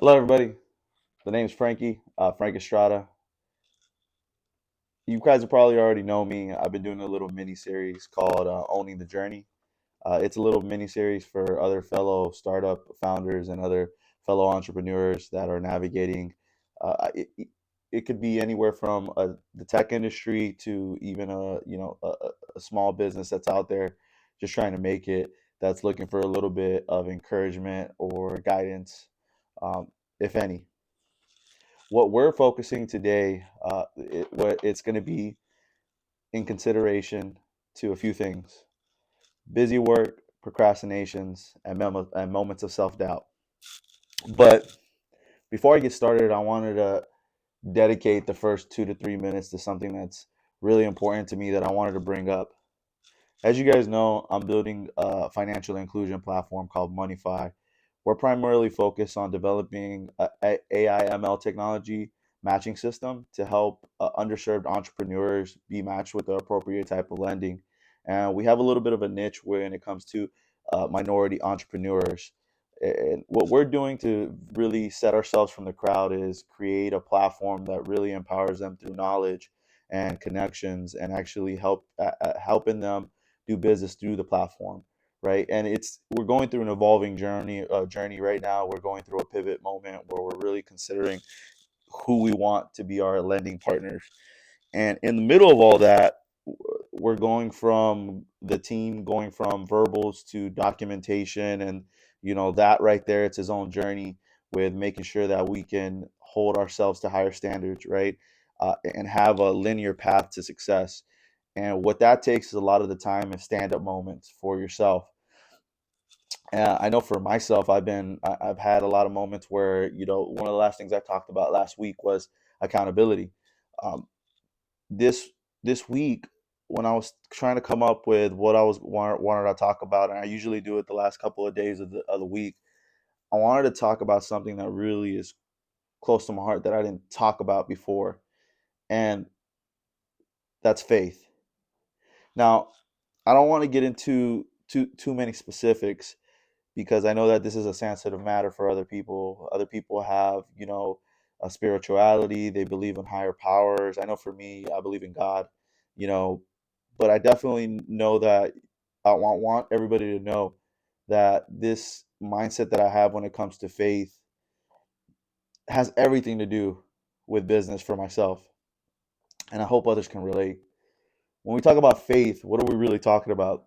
Hello, everybody. The name's Frankie, Frank Estrada. You guys probably already know me. I've been doing a little mini series called Owning the Journey. It's a little mini series for other fellow startup founders and other fellow entrepreneurs that are navigating. It could be anywhere from the tech industry to even a small business that's out there just trying to make it. That's looking for a little bit of encouragement or guidance, if any. What we're focusing today, it's going to be in consideration to a few things: busy work, procrastinations, and moments of self doubt. But before I get started, I wanted to dedicate the first 2 to 3 minutes to something that's really important to me that I wanted to bring up. As you guys know, I'm building a financial inclusion platform called MoneFi. We're primarily focused on developing a AI ML technology matching system to help underserved entrepreneurs be matched with the appropriate type of lending. And we have a little bit of a niche when it comes to minority entrepreneurs. And what we're doing to really set ourselves from the crowd is create a platform that really empowers them through knowledge and connections, and actually helping them do business through the platform, right? And we're going through an evolving journey right now. We're going through a pivot moment where we're really considering who we want to be our lending partners. And in the middle of all that, we're going from the team going from verbals to documentation, and that right there, it's his own journey with making sure that we can hold ourselves to higher standards, right? And have a linear path to success. And what that takes is a lot of the time is stand up moments for yourself. I know for myself, I've had a lot of moments where one of the last things I talked about last week was accountability. Um, this this week, when I was trying to come up with what wanted to talk about, and I usually do it the last couple of days of the week, I wanted to talk about something that really is close to my heart that I didn't talk about before, and that's faith. Now, I don't want to get into too many specifics because I know that this is a sensitive matter for other people. Other people have, a spirituality. They believe in higher powers. I know for me, I believe in God, you know, but I definitely know that I want everybody to know that this mindset that I have when it comes to faith has everything to do with business for myself. And I hope others can relate. When we talk about faith, what are we really talking about?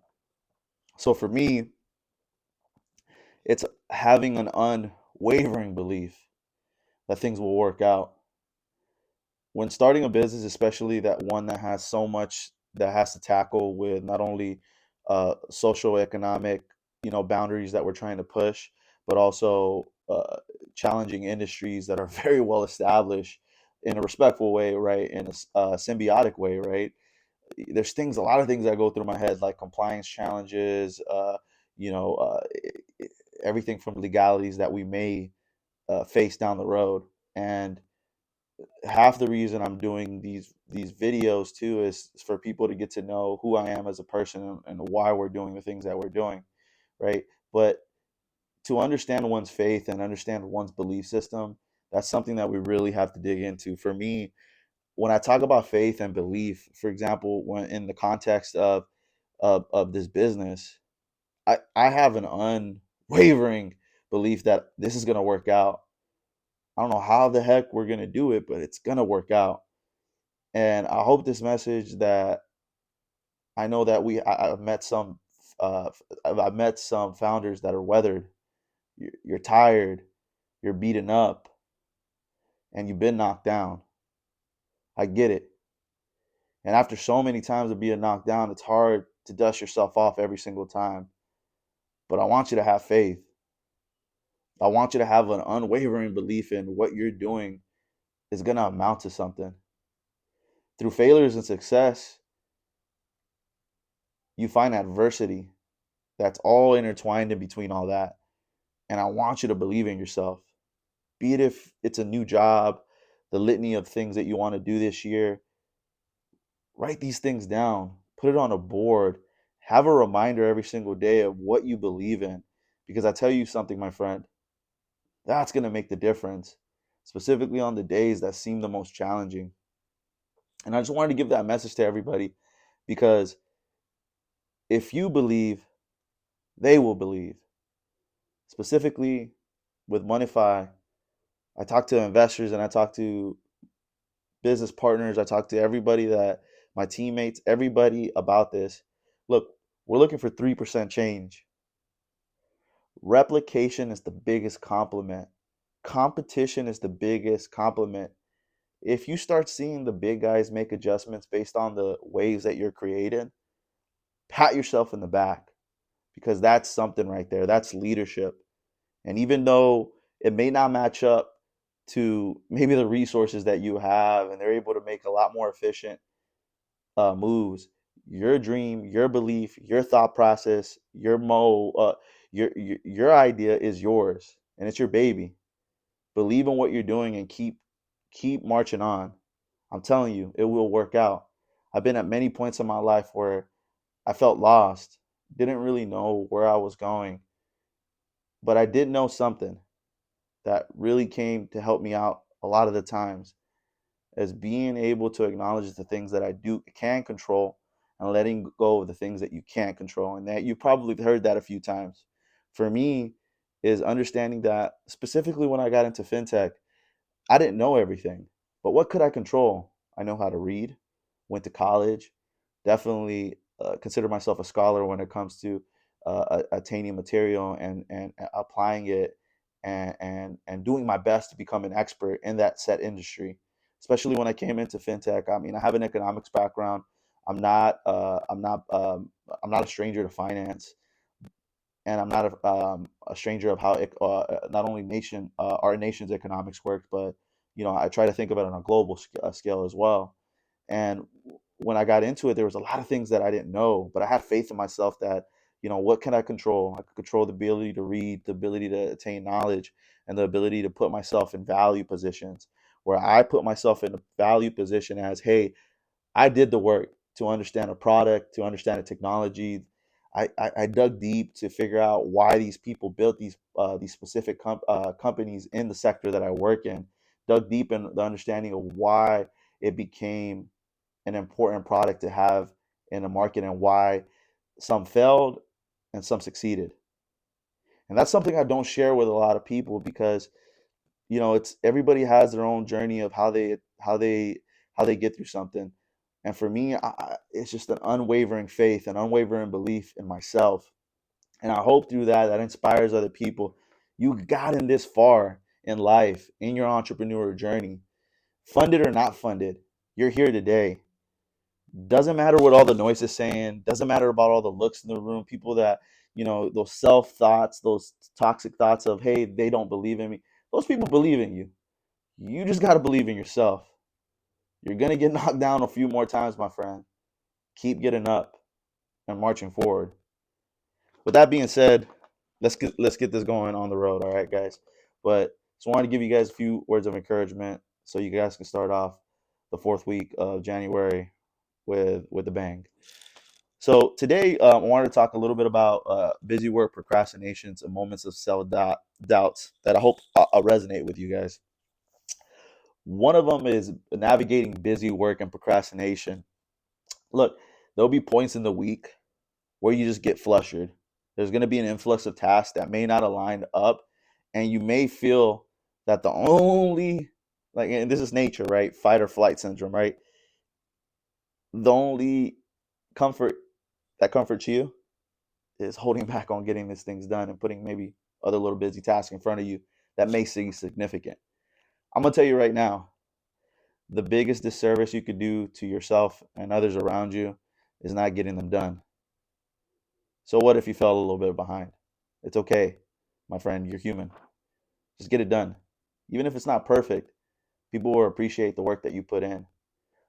So for me, it's having an unwavering belief that things will work out. When starting a business, especially that one that has so much that has to tackle with not only social economic, boundaries that we're trying to push, but also challenging industries that are very well established in a respectful way, right? In a symbiotic way, right? There's a lot of things that go through my head, like compliance challenges, you know, uh, everything from legalities that we may face down the road. And half the reason I'm doing these videos too is for people to get to know who I am as a person and why we're doing the things that we're doing, right? But to understand one's faith and understand one's belief system, that's something that we really have to dig into. For me, when I talk about faith and belief, for example, when in the context of this business, I have an unwavering belief that this is gonna work out. I don't know how the heck we're gonna do it, but it's gonna work out. And I hope this message that I know that I've met some I've met some founders that are weathered. You're tired, you're beaten up, and you've been knocked down. I get it. And after so many times of being knocked down, it's hard to dust yourself off every single time. But I want you to have faith. I want you to have an unwavering belief in what you're doing is going to amount to something. Through failures and success, you find adversity that's all intertwined in between all that. And I want you to believe in yourself. Be it if it's a new job, the litany of things that you want to do this year, write these things down, put it on a board, have a reminder every single day of what you believe in. Because I tell you something, my friend, That's going to make the difference, specifically on the days that seem the most challenging. And I just wanted to give that message to everybody because if you believe, they will believe. Specifically with MoneFi, I talk to investors and I talk to business partners. I talk to everybody that my teammates, everybody about this. Look, we're looking for 3% change. Replication is the biggest compliment. Competition is the biggest compliment. If you start seeing the big guys make adjustments based on the waves that you're creating, pat yourself in the back because that's something right there. That's leadership. And even though it may not match up to maybe the resources that you have and they're able to make a lot more efficient moves, your dream, your belief, your thought process, your idea is yours and it's your baby. Believe in what you're doing and keep marching on. I'm telling you, it will work out. I've been at many points in my life where I felt lost, didn't really know where I was going, but I did know something that really came to help me out a lot of the times as being able to acknowledge the things that I do can control and letting go of the things that you can't control. And that you probably heard that a few times. For me, is understanding that specifically when I got into fintech, I didn't know everything, but what could I control? I know how to read, went to college, definitely consider myself a scholar when it comes to attaining material and applying it and doing my best to become an expert in that set industry. Especially when I came into fintech. I mean, I have an economics background. I'm not. I'm not a stranger to finance, and I'm not a stranger of how not only our nation's economics works, but I try to think about it on a global scale as well. And when I got into it, there was a lot of things that I didn't know, but I had faith in myself that what can I control? I could control the ability to read, the ability to attain knowledge, and the ability to put myself in value positions where I put myself in a value position as, hey, I did the work to understand a product, to understand a technology. I dug deep to figure out why these people built these specific companies in the sector that I work in. Dug deep in the understanding of why it became an important product to have in the market and why some failed and some succeeded. And that's something I don't share with a lot of people because it's everybody has their own journey of how they get through something. And for me, it's just an unwavering faith, an unwavering belief in myself. And I hope through that inspires other people. You gotten this far in life, in your entrepreneurial journey, funded or not funded, you're here today. Doesn't matter what all the noise is saying, doesn't matter about all the looks in the room, people that, those self thoughts, those toxic thoughts of, hey, they don't believe in me. Those people believe in you. You just got to believe in yourself. You're going to get knocked down a few more times, my friend. Keep getting up and marching forward. With that being said, let's get this going on the road, all right, guys. But just wanted to give you guys a few words of encouragement so you guys can start off the fourth week of January with a bang. So today, I wanted to talk a little bit about busy work procrastinations and moments of self doubts that I hope resonate with you guys. One of them is navigating busy work and procrastination. Look, there'll be points in the week where you just get flustered. There's going to be an influx of tasks that may not align up, and you may feel that the only, like, and this is nature, right? Fight or flight syndrome, right? The only comfort that comforts you is holding back on getting these things done and putting maybe other little busy tasks in front of you that may seem significant. I'm going to tell you right now, the biggest disservice you could do to yourself and others around you is not getting them done. So what if you fell a little bit behind? It's okay, my friend. You're human. Just get it done. Even if it's not perfect, people will appreciate the work that you put in.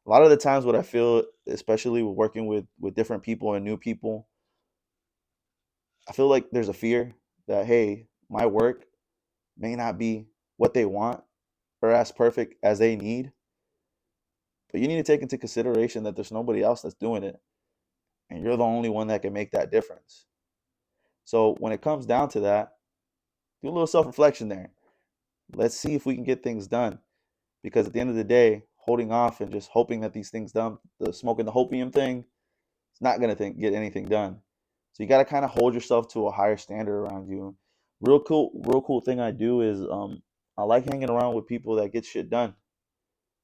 A lot of the times what I feel, especially with working with different people and new people, I feel like there's a fear that, hey, my work may not be what they want or as perfect as they need, but you need to take into consideration that there's nobody else that's doing it, and you're the only one that can make that difference. So when it comes down to that, do a little self reflection there. Let's see if we can get things done. Because at the end of the day, holding off and just hoping that these things done, the smoking the hopium thing, it's not gonna get anything done. So you got to kind of hold yourself to a higher standard around you. Real cool thing I do is I like hanging around with people that get shit done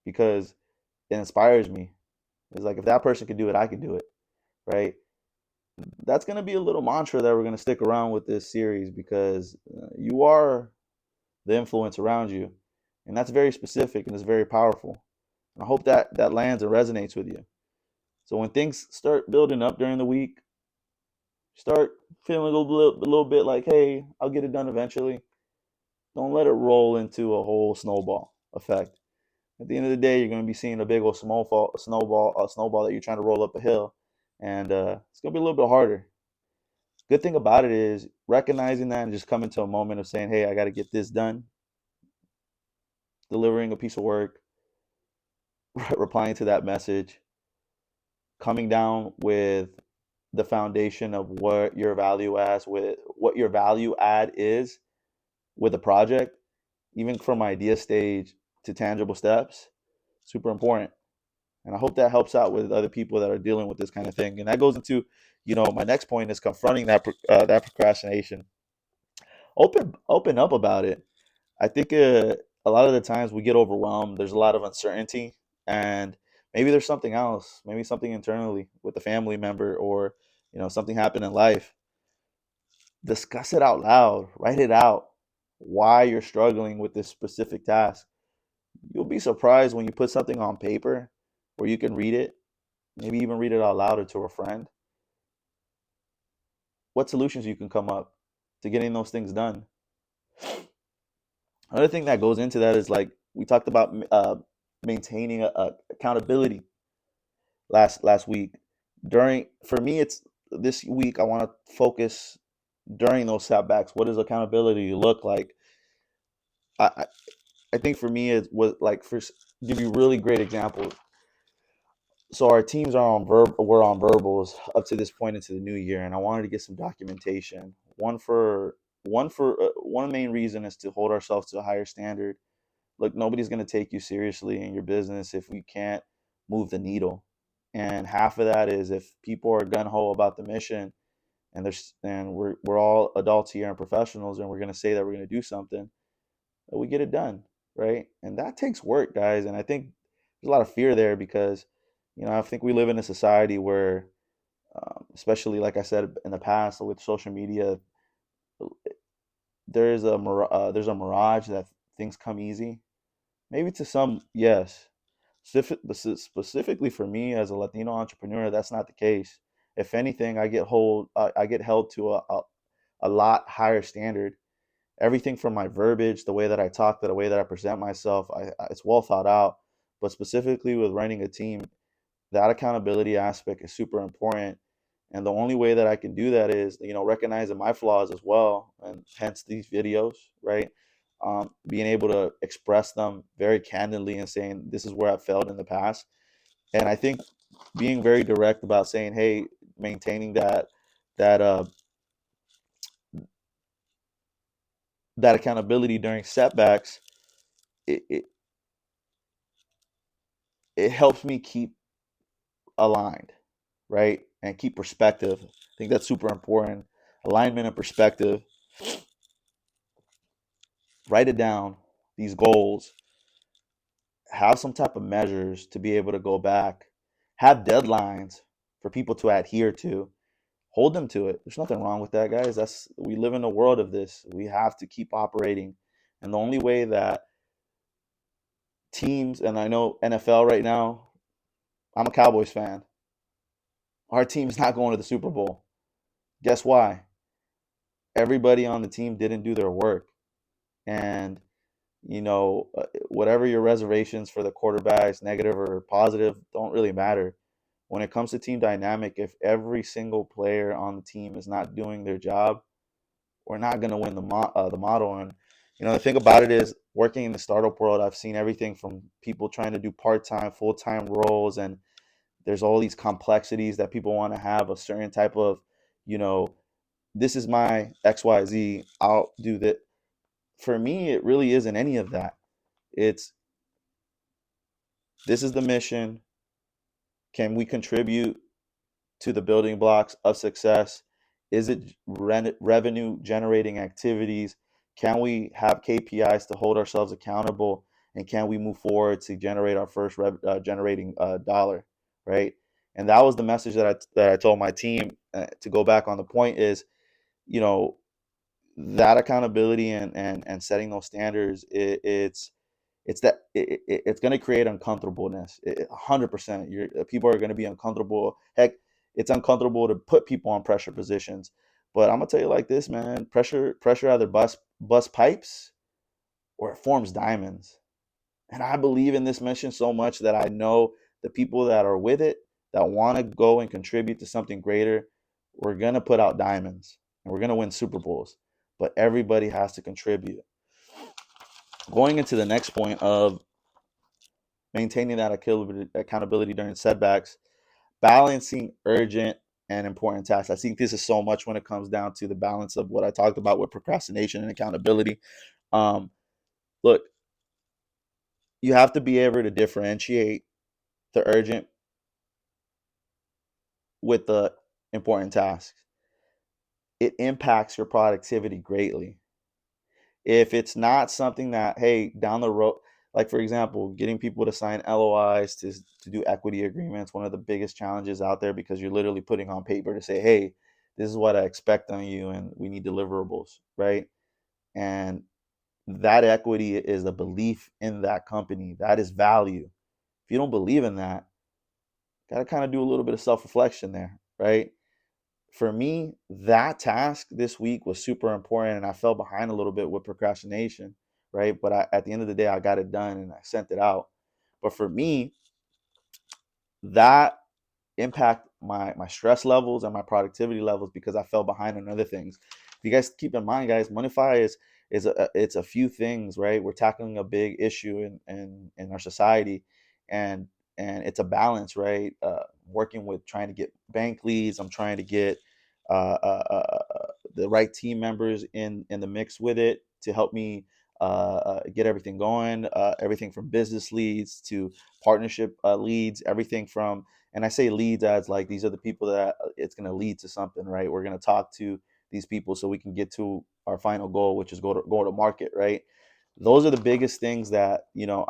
because it inspires me. It's like if that person can do it, I can do it, right? That's gonna be a little mantra that we're gonna stick around with this series because you are the influence around you, and that's very specific and it's very powerful. And I hope that that lands and resonates with you. So when things start building up during the week, start feeling a little bit like, hey, I'll get it done eventually. Don't let it roll into a whole snowball effect. At the end of the day, you're going to be seeing a big old snowball that you're trying to roll up a hill, and it's going to be a little bit harder. Good thing about it is recognizing that and just coming to a moment of saying, hey, I got to get this done, delivering a piece of work, replying to that message, coming down with the foundation of what your value add is with a project, even from idea stage to tangible steps, super important. And I hope that helps out with other people that are dealing with this kind of thing. And that goes into, my next point is confronting that procrastination. Open up about it. I think a lot of the times we get overwhelmed. There's a lot of uncertainty, and maybe there's something else, maybe something internally with a family member, or something happened in life. Discuss it out loud. Write it out. Why you're struggling with this specific task. You'll be surprised when you put something on paper where you can read it, maybe even read it out loud or to a friend, what solutions you can come up to getting those things done. Another thing that goes into that is like we talked about maintaining accountability last week. During For me, it's this week I want to focus during those setbacks. What does accountability look like? I I I think for me it was like give you really great examples. So our teams are on we're on verbals up to this point into the new year, and I wanted to get some documentation. One main reason is to hold ourselves to a higher standard. Look, nobody's going to take you seriously in your business if we can't move the needle. And half of that is if people are gun ho about the mission, and we're all adults here and professionals, and we're going to say that we're going to do something, we get it done, right? And that takes work, guys. And I think there's a lot of fear there because, I think we live in a society where, especially like I said in the past with social media, there's a mirage that things come easy. Maybe to some, yes. Specifically for me as a Latino entrepreneur, that's not the case. If anything, I get held to a lot higher standard. Everything from my verbiage, the way that I talk, the way that I present myself, it's well thought out. But specifically with running a team, that accountability aspect is super important. And the only way that I can do that is, recognizing my flaws as well, and hence these videos, right? Being able to express them very candidly and saying this is where I failed in the past. And I think being very direct about saying, hey, maintaining that uh, that accountability during setbacks, it, it it helps me keep aligned, right? And keep perspective. I think that's super important. Alignment and perspective. Write it down, these goals. Have some type of measures to be able to go back. Have deadlines for people to adhere to. Hold them to it. There's nothing wrong with that, guys. We live in a world of this. We have to keep operating. And the only way that teams, and I know NFL right now, I'm a Cowboys fan. Our team is not going to the Super Bowl. Guess why? Everybody on the team didn't do their work. And, whatever your reservations for the quarterbacks, negative or positive, don't really matter. When it comes to team dynamic, if every single player on the team is not doing their job, we're not going to win the model. And, the thing about it is working in the startup world, I've seen everything from people trying to do part-time, full-time roles. And there's all these complexities that people want to have a certain type of, you know, this is my XYZ. I'll do that. For me, it really isn't any of that. It's, this is the mission. Can we contribute to the building blocks of success? Is it revenue generating activities? Can we have KPIs to hold ourselves accountable? And can we move forward to generate our first generating dollar, right? And that was the message that I told my team. To go back on the point is, you know, that accountability and setting those standards, it's going to create uncomfortableness. 100%. People are going to be uncomfortable. Heck, it's uncomfortable to put people on pressure positions. But I'm gonna tell you like this, man. Pressure either bust pipes or it forms diamonds. And I believe in this mission so much that I know the people that are with it, that want to go and contribute to something greater, we're gonna put out diamonds and we're gonna win Super Bowls. But everybody has to contribute. Going into the next point of maintaining that accountability during setbacks, balancing urgent and important tasks. I think this is so much when it comes down to the balance of what I talked about with procrastination and accountability. Um, Look, you have to be able to differentiate the urgent with the important tasks. It impacts your productivity greatly. If it's not something that, hey, down the road, like for example, getting people to sign LOIs to do equity agreements, one of the biggest challenges out there, because you're literally putting on paper to say, hey, this is what I expect on you and we need deliverables, right? And that equity is a belief in that company. That is value. If you don't believe in that, got to kind of do a little bit of self-reflection there, right? For me, that task this week was super important, and I fell behind a little bit with procrastination, right? But at the end of the day, I got it done and I sent it out. But for me, that impact my stress levels and my productivity levels because I fell behind on other things. If you guys keep in mind, guys, MoneFi it's a few things, right? We're tackling a big issue in our society, and it's a balance, right? Working with trying to get bank leads, I'm trying to get the right team members in the mix with it to help me get everything going. Everything from business leads to partnership leads, everything from, and I say leads as like these are the people that it's going to lead to something, right? We're going to talk to these people so we can get to our final goal, which is go to market, right? Those are the biggest things that, you know,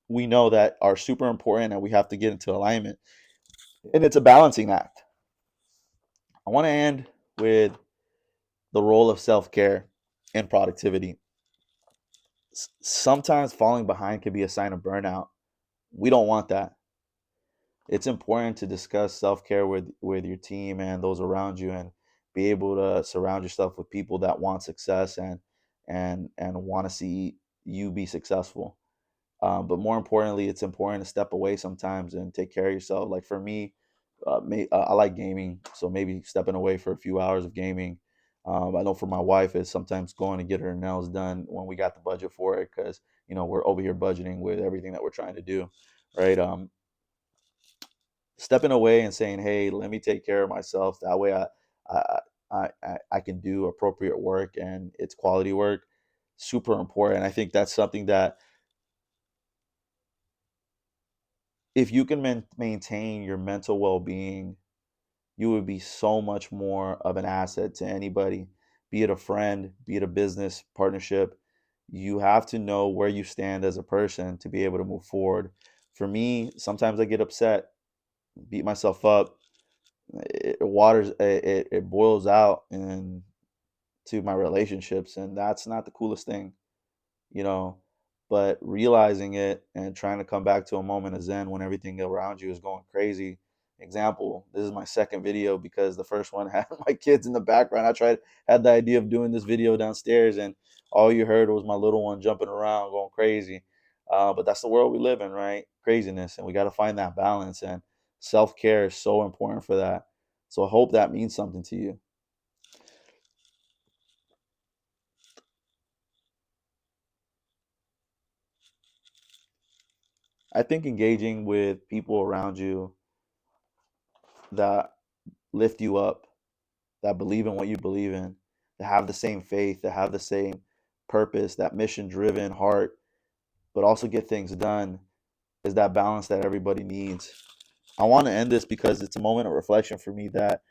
we know that are super important and we have to get into alignment. And it's a balancing act. I want to end with the role of self-care and productivity. Sometimes falling behind can be a sign of burnout. We don't want that. It's important to discuss self-care with your team and those around you, and be able to surround yourself with people that want success and want to see you be successful. But more importantly, it's important to step away sometimes and take care of yourself. Like for me, I like gaming, so maybe stepping away for a few hours of gaming. I know for my wife, it's sometimes going to get her nails done when we got the budget for it, because you know we're over here budgeting with everything that we're trying to do, right? Stepping away and saying, "Hey, let me take care of myself." That way, I can do appropriate work and it's quality work. Super important. I think that's something that if you can maintain your mental well-being, you would be so much more of an asset to anybody, be it a friend, be it a business partnership. You have to know where you stand as a person to be able to move forward. For me, sometimes I get upset, beat myself up. It boils out and to my relationships, and that's not the coolest thing, you know. But realizing it and trying to come back to a moment of zen when everything around you is going crazy. Example, this is my second video because the first one had my kids in the background. Had the idea of doing this video downstairs, and all you heard was my little one jumping around going crazy. But that's the world we live in, right? Craziness, and we got to find that balance, and self-care is so important for that. So I hope that means something to you. I think engaging with people around you that lift you up, that believe in what you believe in, that have the same faith, that have the same purpose, that mission driven heart, but also get things done is that balance that everybody needs. I want to end this because it's a moment of reflection for me that,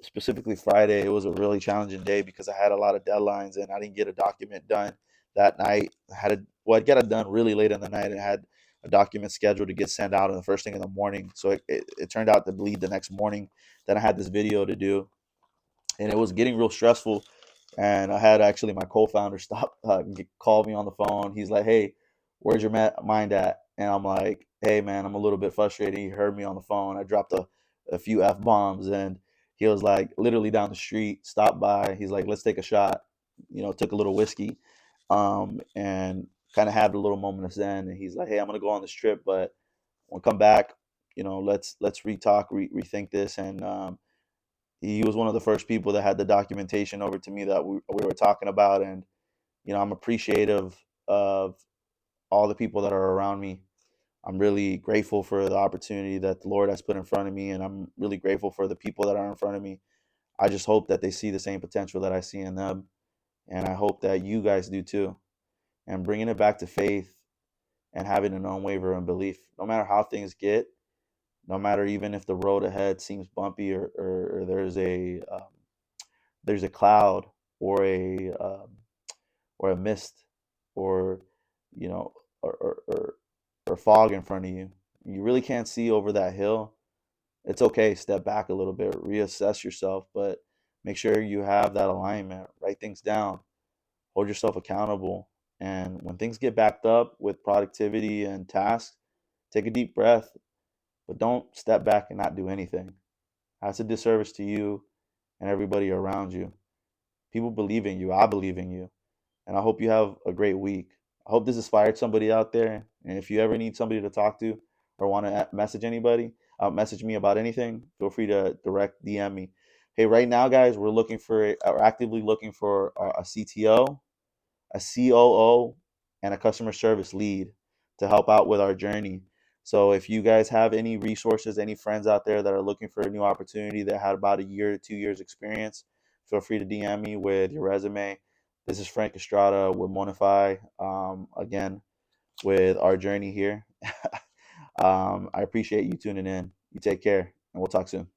specifically Friday, it was a really challenging day because I had a lot of deadlines and I didn't get a document done that night. I'd get it done really late in the night and had a document scheduled to get sent out in the first thing in the morning. So it turned out to bleed the next morning. Then I had this video to do, and it was getting real stressful. And I had actually my co-founder call me on the phone. He's like, "Hey, where's your mind at?" And I'm like, "Hey, man, I'm a little bit frustrated." He heard me on the phone. I dropped a few f bombs, and he was like, literally down the street, stopped by. He's like, "Let's take a shot." Took a little whiskey, and kind of had a little moment of zen. And he's like, "Hey, I'm gonna go on this trip, but when I come back, let's rethink this." And he was one of the first people that had the documentation over to me that we were talking about. And I'm appreciative of all the people that are around me. I'm really grateful for the opportunity that the Lord has put in front of me, and I'm really grateful for the people that are in front of me. I just hope that they see the same potential that I see in them, and I hope that you guys do too. And bringing it back to faith and having an unwavering belief, no matter how things get, no matter even if the road ahead seems bumpy, or there's a cloud, or a mist, or you know or fog in front of you. You really can't see over that hill. It's okay. Step back a little bit, reassess yourself, but make sure you have that alignment. Write things down. Hold yourself accountable. And when things get backed up with productivity and tasks, take a deep breath, but don't step back and not do anything. That's a disservice to you and everybody around you. People believe in you. I believe in you. And I hope you have a great week. I hope this inspired somebody out there. And if you ever need somebody to talk to or want to message me about anything, feel free to direct DM me. Hey, right now, guys, we're actively looking for a CTO, a COO, and a customer service lead to help out with our journey. So if you guys have any resources, any friends out there that are looking for a new opportunity that had about a year to 2 years experience, feel free to DM me with your resume. This is Frank Estrada with MoneFi, again, with our journey here. I appreciate you tuning in. You take care, and we'll talk soon.